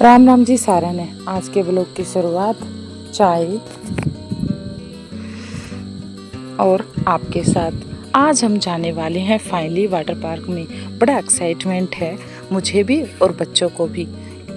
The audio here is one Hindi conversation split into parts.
राम राम जी सारा ने। आज के ब्लॉग की शुरुआत चाय और आपके साथ। आज हम जाने वाले हैं फाइनली वाटर पार्क में। बड़ा एक्साइटमेंट है मुझे भी और बच्चों को भी।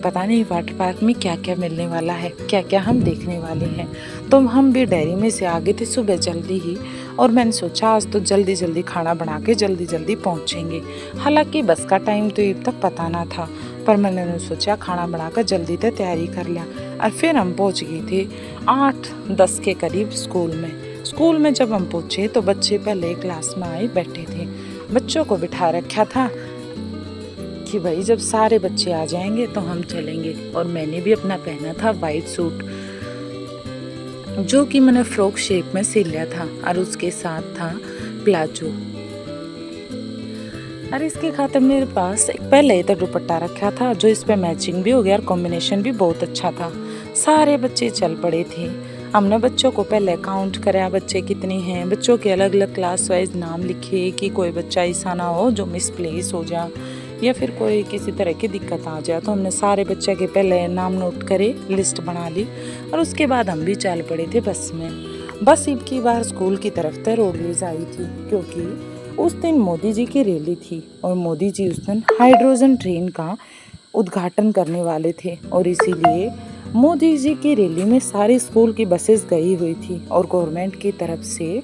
पता नहीं वाटर पार्क में क्या क्या मिलने वाला है, क्या क्या हम देखने वाले हैं। तो हम भी डेयरी में से आ गए थे सुबह जल्दी ही, और मैंने सोचा आज तो जल्दी जल्दी खाना बना के जल्दी जल्दी पहुँचेंगे। हालांकि बस का टाइम तो अब तक पता ना था, पर मैंने सोचा खाना बनाकर जल्दी से तैयारी कर लिया। और फिर हम पहुँच गए थे 8-10 के करीब स्कूल में जब हम पहुँचे तो बच्चे पहले क्लास में आए बैठे थे। बच्चों को बिठा रखा था कि भाई जब सारे बच्चे आ जाएंगे तो हम चलेंगे। और मैंने भी अपना पहना था वाइट सूट, जो कि मैंने फ्रॉक शेप में सिल लिया था, और उसके साथ था प्लाजो। और इसके खातिर मेरे पास एक पहले ही तो दुपट्टा रखा था, जो इस पे मैचिंग भी हो गया और कॉम्बिनेशन भी बहुत अच्छा था। सारे बच्चे चल पड़े थे। हमने बच्चों को पहले काउंट कराया, बच्चे कितने हैं। बच्चों के अलग अलग क्लास वाइज नाम लिखे कि कोई बच्चा ऐसा ना हो जो मिसप्लेस हो जाए या फिर कोई किसी तरह की दिक्कत आ जाए। तो हमने सारे बच्चे के पहले नाम नोट करे, लिस्ट बना ली, और उसके बाद हम भी चल पड़े थे बस में। बस अब की बार स्कूल की तरफ से रोडवेज आई थी, क्योंकि उस दिन मोदी जी की रैली थी और मोदी जी उस दिन हाइड्रोजन ट्रेन का उद्घाटन करने वाले थे। और इसीलिए मोदी जी की रैली में सारे स्कूल की बसेस गई हुई थी और गवर्नमेंट की तरफ से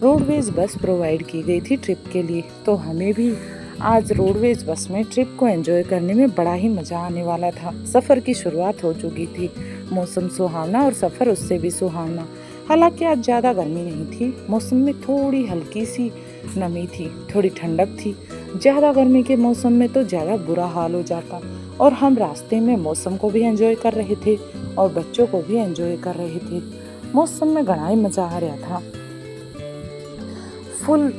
रोडवेज बस प्रोवाइड की गई थी ट्रिप के लिए। तो हमें भी आज रोडवेज बस में ट्रिप को एंजॉय करने में बड़ा ही मज़ा आने वाला था। सफ़र की शुरुआत हो चुकी थी, मौसम सुहावना और सफ़र उससे भी सुहावना। हालांकि आज ज़्यादा गर्मी नहीं थी, मौसम में थोड़ी हल्की सी नमी थी, थोड़ी ठंडक थी। ज़्यादा गर्मी के मौसम में तो ज़्यादा बुरा हाल हो जाता। और हम रास्ते में मौसम को भी एंजॉय कर रहे थे और बच्चों को भी एंजॉय कर रहे थे। मौसम में बड़ा ही मज़ा आ रहा था, फुल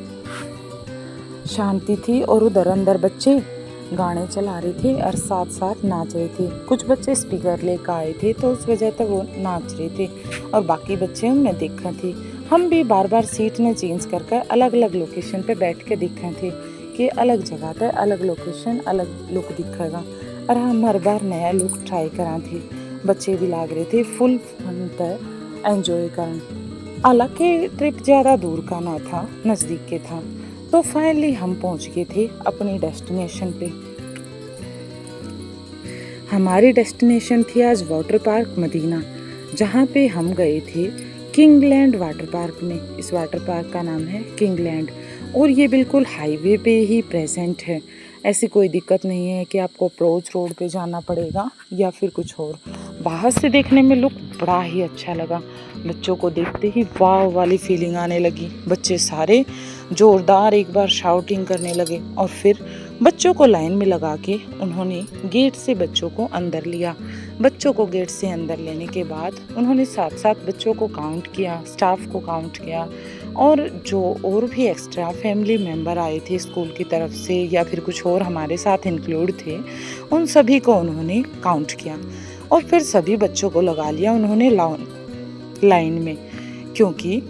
शांति थी। और उधर अंदर बच्चे गाने चला रहे थे और साथ साथ नाच रहे थे। कुछ बच्चे स्पीकर लेकर आए थे तो उस वजह से वो नाच रहे थे, और बाकी बच्चे उनमें देख रहे थे। हम भी बार बार सीट ने चेंज कर अलग अलग लोकेशन पे बैठ के देख रहे थे कि अलग जगह पर अलग लोकेशन अलग लुक दिखेगा, और हम हर बार नया लुक ट्राई करा थे। बच्चे भी लाग रहे थे फुल फन पर एंजॉय करना। हालांकि ट्रिप ज़्यादा दूर का ना था, नज़दीक के था। तो फाइनली हम पहुंच गए थे अपनी डेस्टिनेशन पे। हमारी डेस्टिनेशन थी आज वाटर पार्क मदीना, जहाँ पे हम गए थे किंगलैंड वाटर पार्क में। इस वाटर पार्क का नाम है किंगलैंड, और ये बिल्कुल हाईवे पे ही प्रेजेंट है। ऐसी कोई दिक्कत नहीं है कि आपको अप्रोच रोड पे जाना पड़ेगा या फिर कुछ और। बाहर से देखने में लुक बड़ा ही अच्छा लगा। बच्चों को देखते ही वाव वाली फीलिंग आने लगी। बच्चे सारे ज़ोरदार एक बार शाउटिंग करने लगे, और फिर बच्चों को लाइन में लगा के उन्होंने गेट से बच्चों को अंदर लिया। बच्चों को गेट से अंदर लेने के बाद उन्होंने साथ साथ बच्चों को काउंट किया, स्टाफ को काउंट किया, और जो और भी एक्स्ट्रा फैमिली मेम्बर आए थे स्कूल की तरफ से या फिर कुछ और हमारे साथ इंक्लूड थे, उन सभी को उन्होंने काउंट किया। और फिर सभी बच्चों को लगा लिया उन्होंने लाइन में, क्योंकि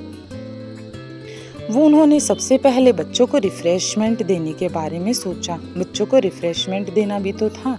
उन्होंने सबसे पहले बच्चों को रिफ्रेशमेंट देने के बारे में सोचा। बच्चों को रिफ्रेशमेंट देना भी तो था,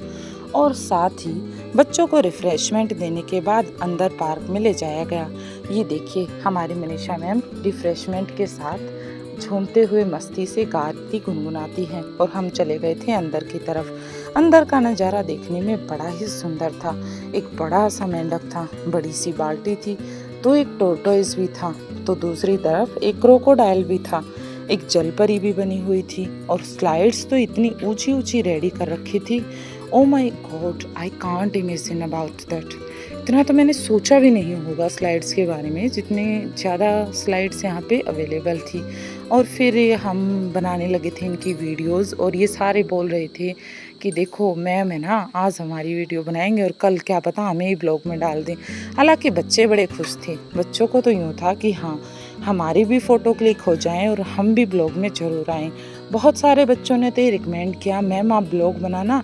और साथ ही बच्चों को रिफ्रेशमेंट देने के बाद अंदर पार्क में ले जाया गया। ये देखिए हमारी मनीषा मैम रिफ्रेशमेंट के साथ झूमते हुए मस्ती से गाती गुनगुनाती हैं, और हम चले गए थे अंदर की तरफ। अंदर का नज़ारा देखने में बड़ा ही सुंदर था। एक बड़ा सा मेंढक था, बड़ी सी बाल्टी थी, तो एक टोर्टोइज भी था, तो दूसरी तरफ एक क्रोकोडाइल भी था, एक जलपरी भी बनी हुई थी, और स्लाइड्स तो इतनी ऊंची ऊंची रेडी कर रखी थी। Oh my God, I can't imagine about that. इतना तो मैंने सोचा भी नहीं होगा स्लाइड्स के बारे में, जितने ज़्यादा स्लाइड्स यहाँ पे अवेलेबल थी। और फिर हम बनाने लगे थे इनकी वीडियोस, और ये सारे बोल रहे थे कि देखो मैम है ना, आज हमारी वीडियो बनाएंगे और कल क्या पता हमें ही ब्लॉग में डाल दें। हालांकि बच्चे बड़े खुश थे। बच्चों को तो यूँ था कि हाँ हमारी भी फ़ोटो क्लिक हो जाएं और हम भी ब्लॉग में ज़रूर आएँ। बहुत सारे बच्चों ने तो रिकमेंड किया मैम आप ब्लॉग बनाना,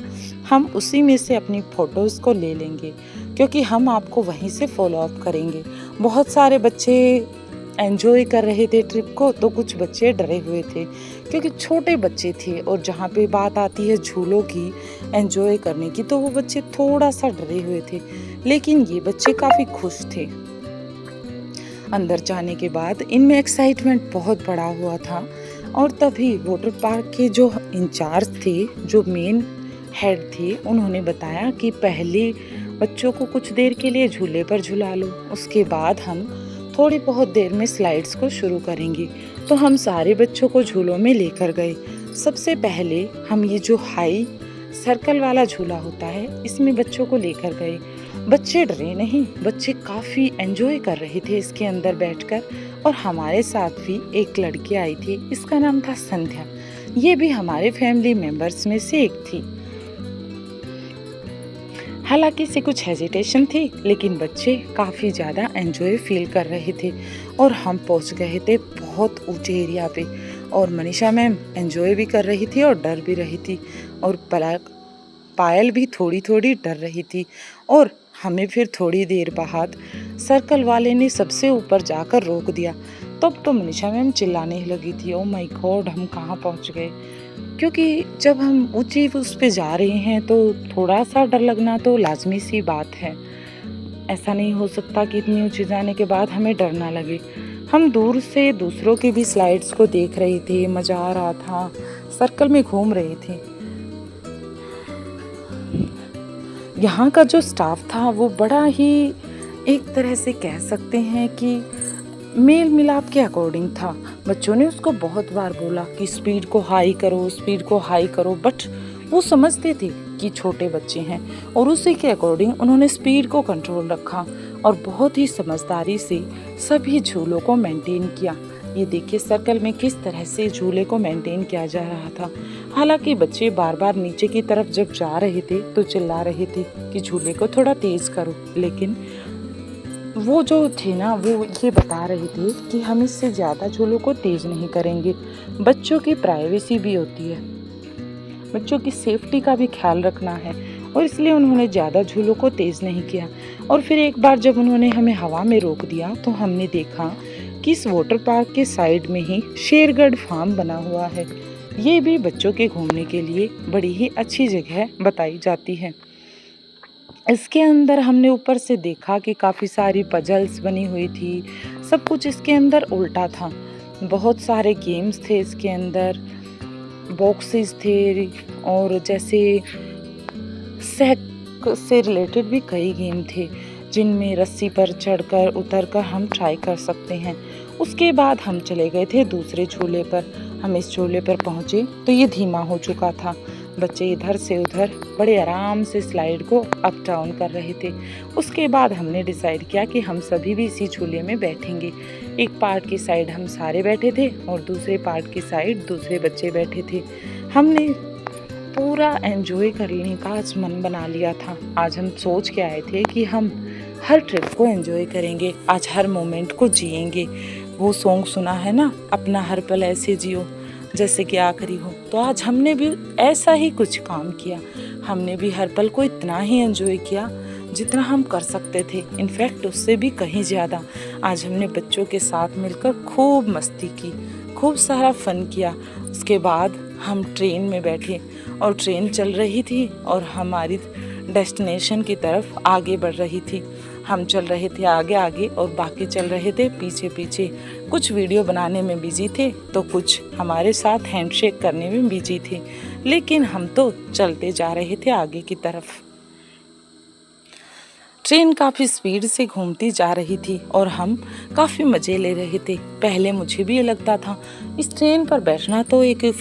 हम उसी में से अपनी फ़ोटोज़ को ले लेंगे, क्योंकि हम आपको वहीं से फॉलो अप करेंगे। बहुत सारे बच्चे एंजॉय कर रहे थे ट्रिप को, तो कुछ बच्चे डरे हुए थे क्योंकि छोटे बच्चे थे, और जहाँ पे बात आती है झूलों की एंजॉय करने की, तो वो बच्चे थोड़ा सा डरे हुए थे। लेकिन ये बच्चे काफ़ी खुश थे। अंदर जाने के बाद इनमें एक्साइटमेंट बहुत बड़ा हुआ था, और तभी वाटर पार्क के जो इंचार्ज थे, जो मेन हेड थे, उन्होंने बताया कि पहले बच्चों को कुछ देर के लिए झूले पर झुला लो, उसके बाद हम थोड़ी बहुत देर में स्लाइड्स को शुरू करेंगे। तो हम सारे बच्चों को झूलों में लेकर गए। सबसे पहले हम ये जो हाई सर्कल वाला झूला होता है, इसमें बच्चों को लेकर गए। बच्चे डरे नहीं, बच्चे काफ़ी एंजॉय कर रहे थे इसके अंदर बैठकर। और हमारे साथ भी एक लड़की आई थी, इसका नाम था संध्या। ये भी हमारे फैमिली मेंबर्स में से एक थी। हालांकि इसे कुछ हेजिटेशन थी, लेकिन बच्चे काफ़ी ज़्यादा एंजॉय फील कर रहे थे। और हम पहुंच गए थे बहुत ऊंचे एरिया पे, और मनीषा मैम एंजॉय भी कर रही थी और डर भी रही थी, और पायल भी थोड़ी थोड़ी डर रही थी। और हमें फिर थोड़ी देर बाद सर्कल वाले ने सबसे ऊपर जाकर रोक दिया। तब तो मनीषा मैम चिल्लाने लगी थी, ओ माय गॉड, हम कहाँ पहुँच गए। क्योंकि जब हम ऊंची उस पे जा रहे हैं तो थोड़ा सा डर लगना तो लाजमी सी बात है। ऐसा नहीं हो सकता कि इतनी ऊंची जाने के बाद हमें डर ना लगे। हम दूर से दूसरों के भी स्लाइड्स को देख रहे थे, मज़ा आ रहा था, सर्कल में घूम रहे थे। यहाँ का जो स्टाफ था वो बड़ा ही, एक तरह से कह सकते हैं कि मेल मिलाप के अकॉर्डिंग था। बच्चों ने उसको बहुत बार बोला कि स्पीड को हाई करो, स्पीड को हाई करो, बट वो समझते थे कि छोटे बच्चे हैं, और उसी के अकॉर्डिंग उन्होंने स्पीड को कंट्रोल रखा और बहुत ही समझदारी से सभी झूलों को मेंटेन किया। ये देखिए सर्कल में किस तरह से झूले को मेंटेन किया जा रहा था। हालांकि बच्चे बार बार नीचे की तरफ जब जा रहे थे तो चिल्ला रहे थे कि झूले को थोड़ा तेज करो, लेकिन वो जो थे ना, वो ये बता रहे थे कि हम इससे ज़्यादा झूलों को तेज़ नहीं करेंगे। बच्चों की प्राइवेसी भी होती है, बच्चों की सेफ्टी का भी ख्याल रखना है, और इसलिए उन्होंने ज़्यादा झूलों को तेज़ नहीं किया। और फिर एक बार जब उन्होंने हमें हवा में रोक दिया तो हमने देखा कि इस वाटर पार्क के साइड में ही शेरगढ़ फार्म बना हुआ है। ये भी बच्चों के घूमने के लिए बड़ी ही अच्छी जगह बताई जाती है। इसके अंदर हमने ऊपर से देखा कि काफ़ी सारी पजल्स बनी हुई थी, सब कुछ इसके अंदर उल्टा था। बहुत सारे गेम्स थे इसके अंदर, बॉक्सेस थे, और जैसे सेक से रिलेटेड भी कई गेम थे जिनमें रस्सी पर चढ़कर उतरकर हम ट्राई कर सकते हैं। उसके बाद हम चले गए थे दूसरे झूले पर। हम इस झूले पर पहुँचे तो ये धीमा हो चुका था। बच्चे इधर से उधर बड़े आराम से स्लाइड को अप डाउन कर रहे थे। उसके बाद हमने डिसाइड किया कि हम सभी भी इसी झूले में बैठेंगे। एक पार्ट की साइड हम सारे बैठे थे और दूसरे पार्ट की साइड दूसरे बच्चे बैठे थे। हमने पूरा एंजॉय करने का आज मन बना लिया था। आज हम सोच के आए थे कि हम हर ट्रिप को एंजॉय करेंगे, आज हर मोमेंट को जिएंगे। वो सॉन्ग सुना है ना, अपना हर पल ऐसे जियो जैसे कि आखिरी हो। तो आज हमने भी ऐसा ही कुछ काम किया। हमने भी हर पल को इतना ही एंजॉय किया जितना हम कर सकते थे, इनफैक्ट उससे भी कहीं ज़्यादा। आज हमने बच्चों के साथ मिलकर खूब मस्ती की, खूब सारा फन किया। उसके बाद हम ट्रेन में बैठे और ट्रेन चल रही थी और हमारी डेस्टिनेशन की तरफ आगे बढ़ रही थी। हम चल रहे थे आगे आगे और बाकी चल रहे थे पीछे पीछे। कुछ वीडियो बनाने में बिजी थे तो कुछ हमारे साथ हैंडशेक करने में बिजी थे, लेकिन हम तो चलते जा रहे थे आगे की तरफ। ट्रेन काफ़ी स्पीड से घूमती जा रही थी और हम काफ़ी मज़े ले रहे थे। पहले मुझे भी ये लगता था इस ट्रेन पर बैठना तो एक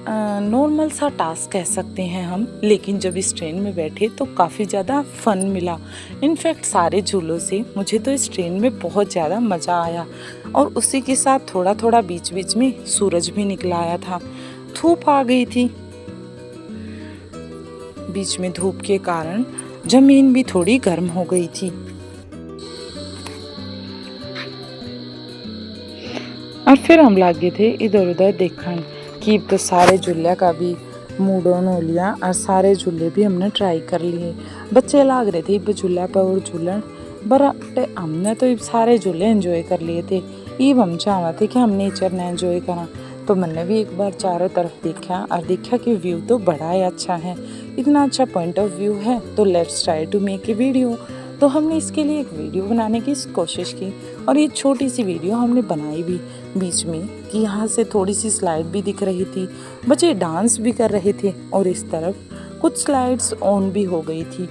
नॉर्मल सा टास्क कह सकते हैं हम, लेकिन जब इस ट्रेन में बैठे तो काफ़ी ज़्यादा फन मिला। इनफैक्ट सारे झूलों से मुझे तो इस ट्रेन में बहुत ज़्यादा मज़ा आया, और उसी के साथ थोड़ा थोड़ा बीच बीच में सूरज भी निकल आया था। धूप आ गई थी, बीच में धूप के कारण ज़मीन भी थोड़ी गर्म हो गई थी। और फिर हम लागे थे इधर उधर देखने कि तो सारे झूले का भी मूड ऑन हो लिया और सारे झूले भी हमने ट्राई कर लिए। बच्चे लाग रहे थे झूला पर और झूलन, बट हमने तो ये सारे झूले एंजॉय कर लिए थे। ईब हम चाहवा थे कि हम नेचर ने एंजॉय करा, तो मैंने भी एक बार चारों तरफ देखा और देखा कि व्यू तो बड़ा ही अच्छा है, इतना अच्छा पॉइंट ऑफ व्यू है, तो let's try to make a video. तो हमने इसके लिए एक वीडियो बनाने की कोशिश की और ये छोटी सी वीडियो हमने बनाई भी बीच में कि यहाँ से थोड़ी सी स्लाइड भी दिख रही थी, बच्चे डांस भी कर रहे थे और इस तरफ कुछ स्लाइड्स ऑन भी हो गई थी।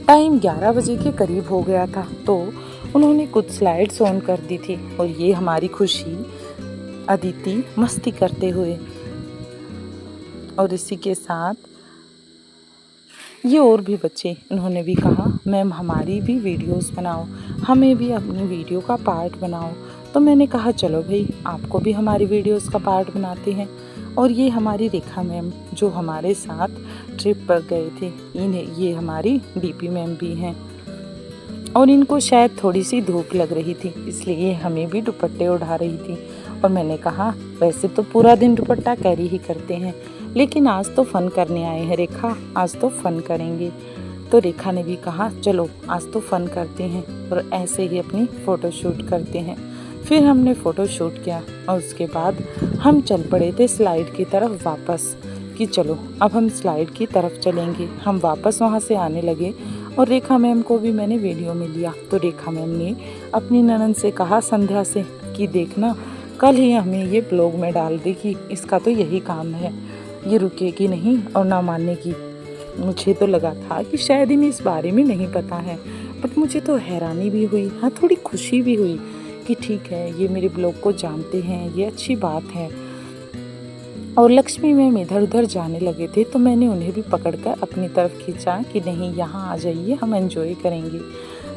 टाइम 11 बजे के करीब हो गया था, तो उन्होंने कुछ स्लाइड्स ऑन कर दी थी और ये हमारी खुशी अदिति मस्ती करते हुए, और इसी के साथ ये और भी बच्चे उन्होंने भी कहा मैम हमारी भी वीडियोस बनाओ, हमें भी अपनी वीडियो का पार्ट बनाओ। तो मैंने कहा चलो भाई आपको भी हमारी वीडियोस का पार्ट बनाते हैं। और ये हमारी रेखा मैम जो हमारे साथ ट्रिप पर गए थे, ये हमारी डीपी मैम भी हैं और इनको शायद थोड़ी सी धूप लग रही थी, इसलिए हमें भी दुपट्टे उड़ा रही थी। और मैंने कहा वैसे तो पूरा दिन दुपट्टा कैरी ही करते हैं, लेकिन आज तो फ़न करने आए हैं रेखा, आज तो फ़न करेंगे। तो रेखा ने भी कहा चलो आज तो फ़न करते हैं और ऐसे ही अपनी फ़ोटो शूट करते हैं। फिर हमने फ़ोटो शूट किया और उसके बाद हम चल पड़े थे स्लाइड की तरफ वापस कि चलो अब हम स्लाइड की तरफ चलेंगे। हम वापस वहाँ से आने लगे और रेखा मैम को भी मैंने वीडियो में लिया। तो रेखा मैम ने अपनी ननद से कहा संध्या से कि देखना कल ही हमें ये ब्लॉग में डाल देगी, इसका तो यही काम है, ये रुकेगी नहीं और ना मानने की। मुझे तो लगा था कि शायद इन्हें इस बारे में नहीं पता है, बट मुझे तो हैरानी भी हुई, हाँ थोड़ी खुशी भी हुई कि ठीक है ये मेरे ब्लॉग को जानते हैं, ये अच्छी बात है। और लक्ष्मी मैम इधर उधर जाने लगे थे, तो मैंने उन्हें भी पकड़कर अपनी तरफ खींचा कि नहीं यहाँ आ जाइए, हम एंजॉय करेंगे।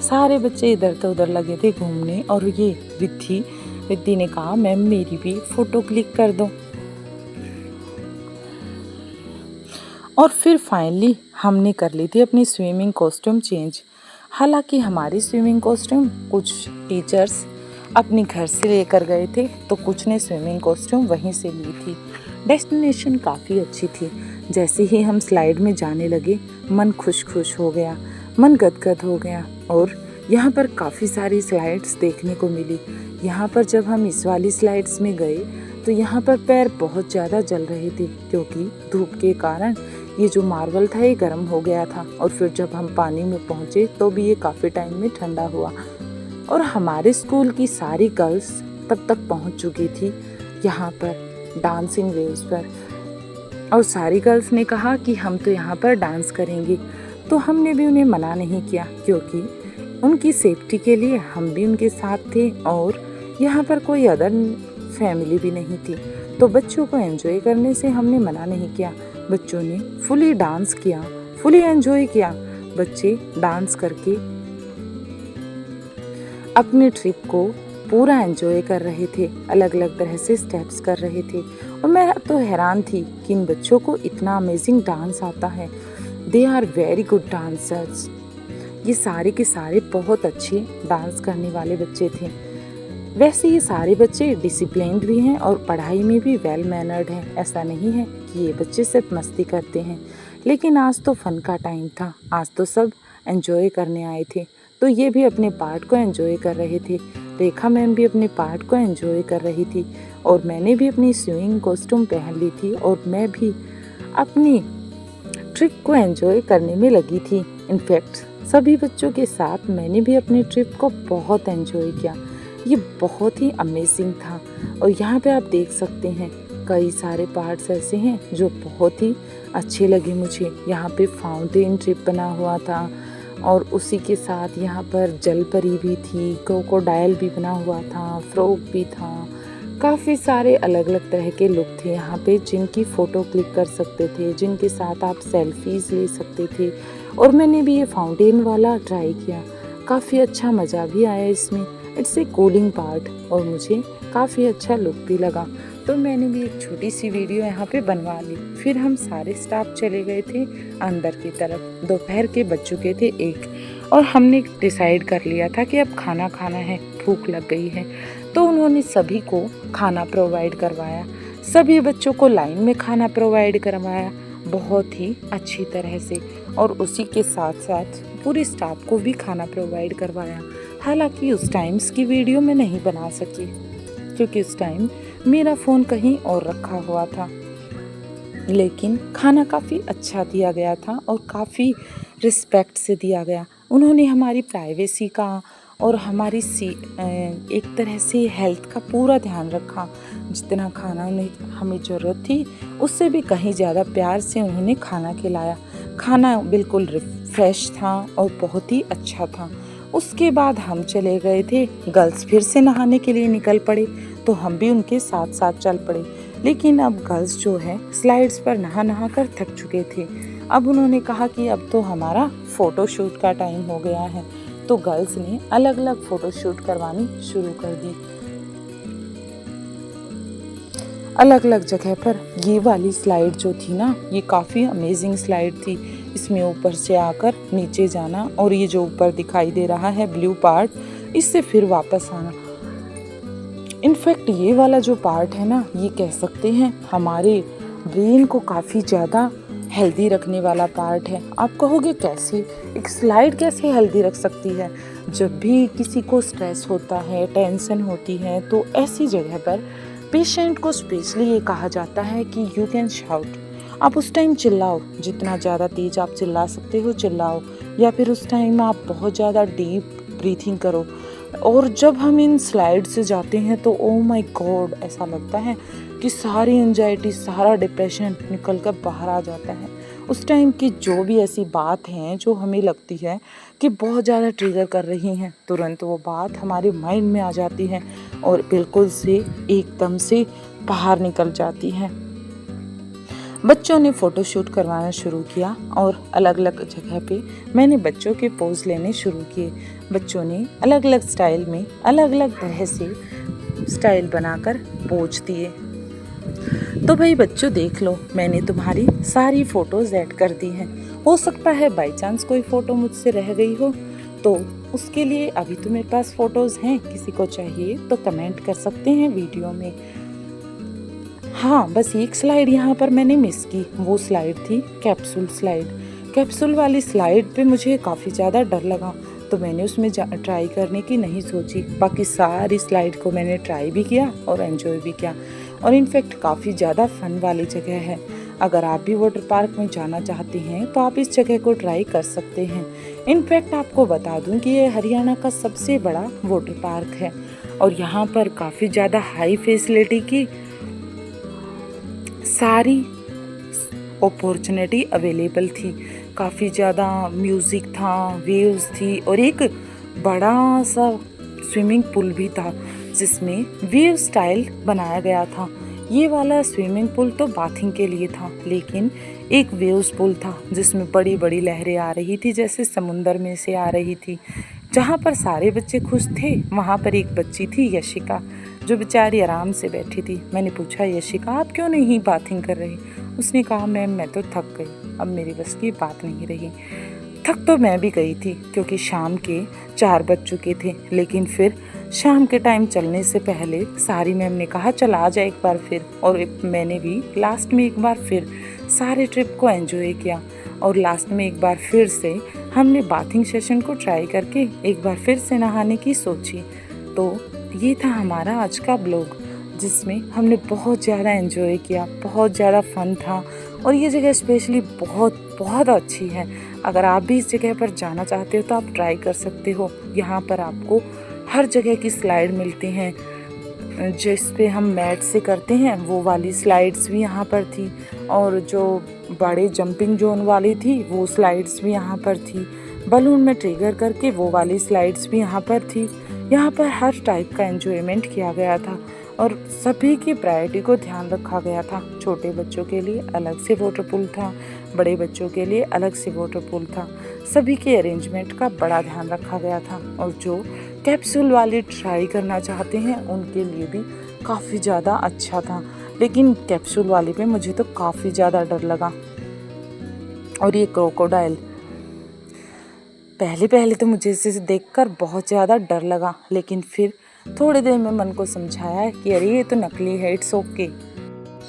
सारे बच्चे इधर तो उधर लगे थे घूमने और ये रिद्धि ने कहा मैम मेरी भी फ़ोटो क्लिक कर दो। और फिर फाइनली हमने कर ली थी अपनी स्विमिंग कॉस्ट्यूम चेंज। हालांकि हमारी स्विमिंग कॉस्ट्यूम कुछ टीचर्स अपने घर से लेकर गए थे, तो कुछ ने स्विमिंग कॉस्ट्यूम वहीं से ली थी। डेस्टिनेशन काफ़ी अच्छी थी। जैसे ही हम स्लाइड में जाने लगे मन खुश हो गया, मन गदगद हो गया और यहाँ पर काफ़ी सारी स्लाइड्स देखने को मिली। यहाँ पर जब हम इस वाली स्लाइड्स में गए तो यहाँ पर पैर बहुत ज़्यादा जल रहे थे, क्योंकि धूप के कारण ये जो मार्बल था ये गर्म हो गया था। और फिर जब हम पानी में पहुँचे तो भी ये काफ़ी टाइम में ठंडा हुआ। और हमारे स्कूल की सारी गर्ल्स तब तक पहुँच चुकी थी यहाँ पर डांसिंग वेव्स पर, और सारी गर्ल्स ने कहा कि हम तो यहाँ पर डांस करेंगे। तो हमने भी उन्हें मना नहीं किया, क्योंकि उनकी सेफ्टी के लिए हम भी उनके साथ थे और यहाँ पर कोई अदर फैमिली भी नहीं थी। तो बच्चों को एंजॉय करने से हमने मना नहीं किया। बच्चों ने फुली डांस किया, फुली एंजॉय किया। बच्चे डांस करके अपने ट्रिप को पूरा एंजॉय कर रहे थे, अलग अलग तरह से स्टेप्स कर रहे थे। और मैं तो हैरान थी कि इन बच्चों को इतना अमेजिंग डांस आता है। They are very good dancers. ये सारे के सारे बहुत अच्छे डांस करने वाले बच्चे थे। वैसे ये सारे बच्चे डिसिप्लिन्ड भी हैं और पढ़ाई में भी वेल मैनर्ड हैं। ऐसा नहीं है कि ये बच्चे सिर्फ मस्ती करते हैं, लेकिन आज तो फन का टाइम था, आज तो सब एंजॉय करने आए थे। तो ये भी अपने पार्ट को एंजॉय कर रहे थे। रेखा मैम भी अपने पार्ट को एंजॉय कर रही थी और मैंने भी अपनी स्विमिंग कॉस्ट्यूम पहन ली थी और मैं भी अपनी ट्रिप को एंजॉय करने में लगी थी। इनफैक्ट सभी बच्चों के साथ मैंने भी अपनी ट्रिप को बहुत एंजॉय किया। ये बहुत ही अमेजिंग था। और यहाँ पे आप देख सकते हैं कई सारे पार्ट्स ऐसे हैं जो बहुत ही अच्छे लगे मुझे। यहाँ पे फाउंटेन ट्रिप बना हुआ था और उसी के साथ यहाँ पर जल परी भी थी, क्रोकोडाइल भी बना हुआ था, फ्रॉग भी था। काफ़ी सारे अलग अलग तरह के लुक थे यहाँ पे, जिनकी फ़ोटो क्लिक कर सकते थे, जिनके साथ आप सेल्फीज़ ले सकते थे। और मैंने भी ये फाउंटेन वाला ट्राई किया, काफ़ी अच्छा मज़ा भी आया इसमें। इट्स ए कूलिंग पार्ट और मुझे काफ़ी अच्छा लुक भी लगा। तो मैंने भी एक छोटी सी वीडियो यहाँ पे बनवा ली। फिर हम सारे स्टाफ चले गए थे अंदर की तरफ। दोपहर के बज चुके थे 1 और हमने डिसाइड कर लिया था कि अब खाना खाना है, भूख लग गई है। तो उन्होंने सभी को खाना प्रोवाइड करवाया, सभी बच्चों को लाइन में खाना प्रोवाइड करवाया बहुत ही अच्छी तरह से। और उसी के साथ साथ पूरे स्टाफ को भी खाना प्रोवाइड करवाया। हालांकि उस टाइम्स की वीडियो मैं नहीं बना सकी क्योंकि उस टाइम मेरा फ़ोन कहीं और रखा हुआ था, लेकिन खाना काफ़ी अच्छा दिया गया था और काफ़ी रिस्पेक्ट से दिया गया। उन्होंने हमारी प्राइवेसी का और हमारी एक तरह से हेल्थ का पूरा ध्यान रखा। जितना खाना हमें ज़रूरत थी उससे भी कहीं ज़्यादा प्यार से उन्होंने खाना खिलाया। खाना बिल्कुल फ्रेश था और बहुत ही अच्छा था। उसके बाद हम चले गए थे, गर्ल्स फिर से नहाने के लिए निकल पड़े, तो हम भी उनके साथ साथ चल पड़े। लेकिन अब गर्ल्स जो है स्लाइड्स पर नहा नहा कर थक चुके थे। अब उन्होंने कहा कि अब तो हमारा फ़ोटो शूट का टाइम हो गया है, तो गर्ल्स ने अलग अलग फ़ोटो शूट करवानी शुरू कर दी। अलग अलग जगह पर ये वाली स्लाइड जो थी ना, ये काफ़ी अमेजिंग स्लाइड थी। इसमें ऊपर से आकर नीचे जाना और ये जो ऊपर दिखाई दे रहा है ब्लू पार्ट, इससे फिर वापस आना। इनफैक्ट ये वाला जो पार्ट है ना, ये कह सकते हैं हमारे ब्रेन को काफ़ी ज़्यादा हेल्दी रखने वाला पार्ट है। आप कहोगे कैसे, एक स्लाइड कैसे हेल्दी रख सकती है? जब भी किसी को स्ट्रेस होता है, टेंशन होती है, तो ऐसी जगह पर पेशेंट को स्पेशली ये कहा जाता है कि यू कैन शाउट। आप उस टाइम चिल्लाओ, जितना ज़्यादा तेज आप चिल्ला सकते हो चिल्लाओ, या फिर उस टाइम आप बहुत ज़्यादा डीप ब्रीथिंग करो। और जब हम इन स्लाइड से जाते हैं तो ओ माय गॉड, ऐसा लगता है कि सारी एंजाइटी, सारा डिप्रेशन निकल कर बाहर आ जाता है। उस टाइम की जो भी ऐसी बात हैं जो हमें लगती है कि बहुत ज़्यादा ट्रिगर कर रही हैं, तुरंत वो बात हमारे माइंड में आ जाती है और बिल्कुल से एकदम से बाहर निकल जाती है। बच्चों ने फ़ोटोशूट करवाना शुरू किया और अलग अलग जगह पे मैंने बच्चों के पोज लेने शुरू किए। बच्चों ने अलग अलग स्टाइल में अलग अलग तरह से स्टाइल बनाकर पोज दिए। तो भाई बच्चों देख लो, मैंने तुम्हारी सारी फ़ोटोज़ ऐड कर दी हैं। हो सकता है बाई चांस कोई फ़ोटो मुझसे रह गई हो, तो उसके लिए अभी तो मेरे पास फ़ोटोज़ हैं। किसी को चाहिए तो कमेंट कर सकते हैं वीडियो में। हाँ, बस एक स्लाइड यहाँ पर मैंने मिस की, वो स्लाइड थी कैप्सूल स्लाइड। कैप्सूल वाली स्लाइड पे मुझे काफ़ी ज़्यादा डर लगा, तो मैंने उसमें ट्राई करने की नहीं सोची। बाकी सारी स्लाइड को मैंने ट्राई भी किया और एंजॉय भी किया, और इनफैक्ट काफ़ी ज़्यादा फन वाली जगह है। अगर आप भी वाटर पार्क में जाना चाहते हैं तो आप इस जगह को ट्राई कर सकते हैं। इनफैक्ट आपको बता दूं कि ये हरियाणा का सबसे बड़ा वाटर पार्क है और यहाँ पर काफ़ी ज़्यादा हाई फैसिलिटी की सारी अपॉर्चुनिटी अवेलेबल थी। काफ़ी ज़्यादा म्यूज़िक था, वेव्स थी और एक बड़ा सा स्विमिंग पूल भी था जिसमें वेव स्टाइल बनाया गया था। ये वाला स्विमिंग पूल तो बाथिंग के लिए था, लेकिन एक वेव्स पूल था जिसमें बड़ी बड़ी लहरें आ रही थी, जैसे समुंदर में से आ रही थी। जहाँ पर सारे बच्चे खुश थे, वहाँ पर एक बच्ची थी यशिका, जो बेचारी आराम से बैठी थी। मैंने पूछा, यशिका आप क्यों नहीं बाथिंग कर रही? उसने कहा, मैम मैं तो थक गई, अब मेरी बस की बात नहीं रही। थक तो मैं भी गई थी क्योंकि शाम के 4 बज चुके थे, लेकिन फिर शाम के टाइम चलने से पहले सारी मैम ने कहा चल आ जा एक बार फिर, और मैंने भी लास्ट में एक बार फिर सारे ट्रिप को एंजॉय किया। और लास्ट में एक बार फिर से हमने बाथिंग सेशन को ट्राई करके एक बार फिर से नहाने की सोची। तो ये था हमारा आज का ब्लॉग, जिसमें हमने बहुत ज़्यादा एंजॉय किया, बहुत ज़्यादा फन था। और ये जगह स्पेशली बहुत बहुत अच्छी है। अगर आप भी इस जगह पर जाना चाहते हो तो आप ट्राई कर सकते हो। यहाँ पर आपको हर जगह की स्लाइड मिलती हैं, जिस पे हम मैट से करते हैं वो वाली स्लाइड्स भी यहाँ पर थी, और जो बड़े जंपिंग जोन वाली थी वो स्लाइड्स भी यहाँ पर थी। बलून में ट्रिगर करके वो वाली स्लाइड्स भी यहाँ पर थी। यहाँ पर हर टाइप का एंजॉयमेंट किया गया था और सभी की प्रायोरिटी को ध्यान रखा गया था। छोटे बच्चों के लिए अलग से वाटर पूल था, बड़े बच्चों के लिए अलग से वाटर पूल था। सभी के अरेंजमेंट का बड़ा ध्यान रखा गया था, और जो कैप्सूल वाले ट्राई करना चाहते हैं उनके लिए भी काफ़ी ज़्यादा अच्छा था। लेकिन कैप्सूल वाले पे मुझे तो काफ़ी ज़्यादा डर लगा। और ये क्रोकोडाइल, पहले तो मुझे इसे देखकर बहुत ज़्यादा डर लगा, लेकिन फिर थोड़ी देर में मन को समझाया कि अरे ये तो नकली है, इट्स ओके।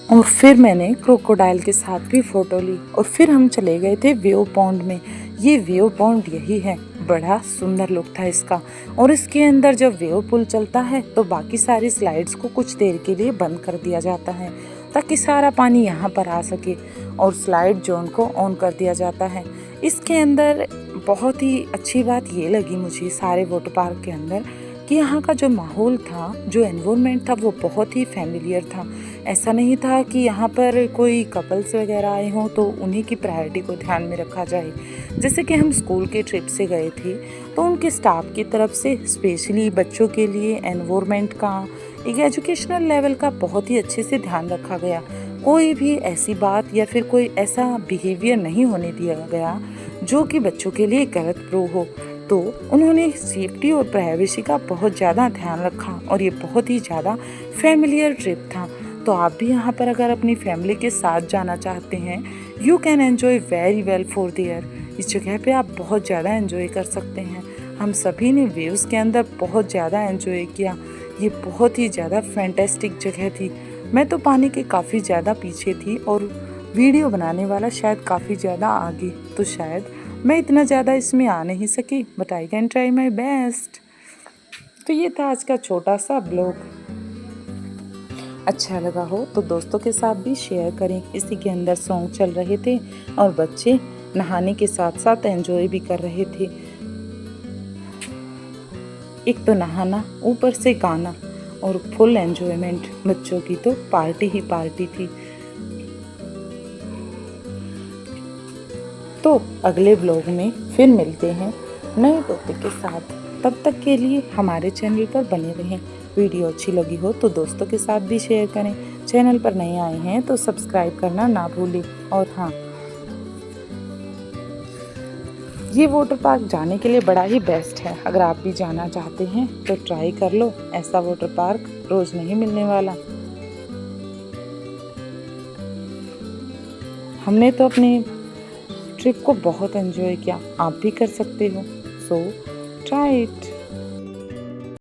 और फिर मैंने क्रोकोडाइल के साथ भी फ़ोटो ली और फिर हम चले गए थे वेव पॉन्ड में। ये वेव पॉन्ड यही है, बड़ा सुंदर लुक था इसका। और इसके अंदर जब वेव पुल चलता है तो बाकी सारी स्लाइड्स को कुछ देर के लिए बंद कर दिया जाता है ताकि सारा पानी यहाँ पर आ सके, और स्लाइड जोन को ऑन कर दिया जाता है। इसके अंदर बहुत ही अच्छी बात ये लगी मुझे सारे वाटर पार्क के अंदर कि यहाँ का जो माहौल था, जो एनवायरनमेंट था, वो बहुत ही फैमिलियर था। ऐसा नहीं था कि यहाँ पर कोई कपल्स वगैरह आए हों तो उन्हीं की प्रायोरिटी को ध्यान में रखा जाए। जैसे कि हम स्कूल के ट्रिप से गए थे तो उनके स्टाफ की तरफ से स्पेशली बच्चों के लिए एनवायरनमेंट का, एक एजुकेशनल लेवल का बहुत ही अच्छे से ध्यान रखा गया। कोई भी ऐसी बात या फिर कोई ऐसा बिहेवियर नहीं होने दिया गया जो कि बच्चों के लिए गलत प्रो हो। तो उन्होंने सेफ्टी और प्राइवेसी का बहुत ज़्यादा ध्यान रखा और ये बहुत ही ज़्यादा फैमिलियर ट्रिप था। तो आप भी यहाँ पर अगर अपनी फैमिली के साथ जाना चाहते हैं, you can enjoy very well for their. इस जगह पे आप बहुत ज़्यादा एंजॉय कर सकते हैं। हम सभी ने वेव्स के अंदर बहुत ज़्यादा एंजॉय किया। ये बहुत ही ज़्यादा फैंटेस्टिक जगह थी। मैं तो पानी के काफ़ी ज़्यादा पीछे थी और वीडियो बनाने वाला शायद काफ़ी ज़्यादा आगे, तो शायद मैं इतना ज़्यादा इसमें आ नहीं सकी, but I can try my best. तो ये था आज का छोटा सा ब्लॉग। अच्छा लगा हो तो दोस्तों के साथ भी शेयर करें। इसी के अंदर सॉन्ग चल रहे थे और बच्चे नहाने के साथ साथ एंजॉय भी कर रहे थे। एक तो नहाना, ऊपर से गाना और फुल एंजॉयमेंट। बच्चों की तो पार्टी ही पार्टी थी। तो अगले ब्लॉग में फिर मिलते हैं नए टॉपिक के साथ। तब तक के लिए हमारे चैनल पर बने रहें। वीडियो अच्छी लगी हो तो दोस्तों के साथ भी शेयर करें। चैनल पर नए आए हैं तो सब्सक्राइब करना ना भूलें। और हाँ, ये वाटर पार्क जाने के लिए बड़ा ही बेस्ट है। अगर आप भी जाना चाहते हैं तो ट्राई कर लो। ऐसा वाटर पार्क रोज़ नहीं मिलने वाला। हमने तो अपने ट्रिप को बहुत एंजॉय किया, आप भी कर सकते हो। So try it.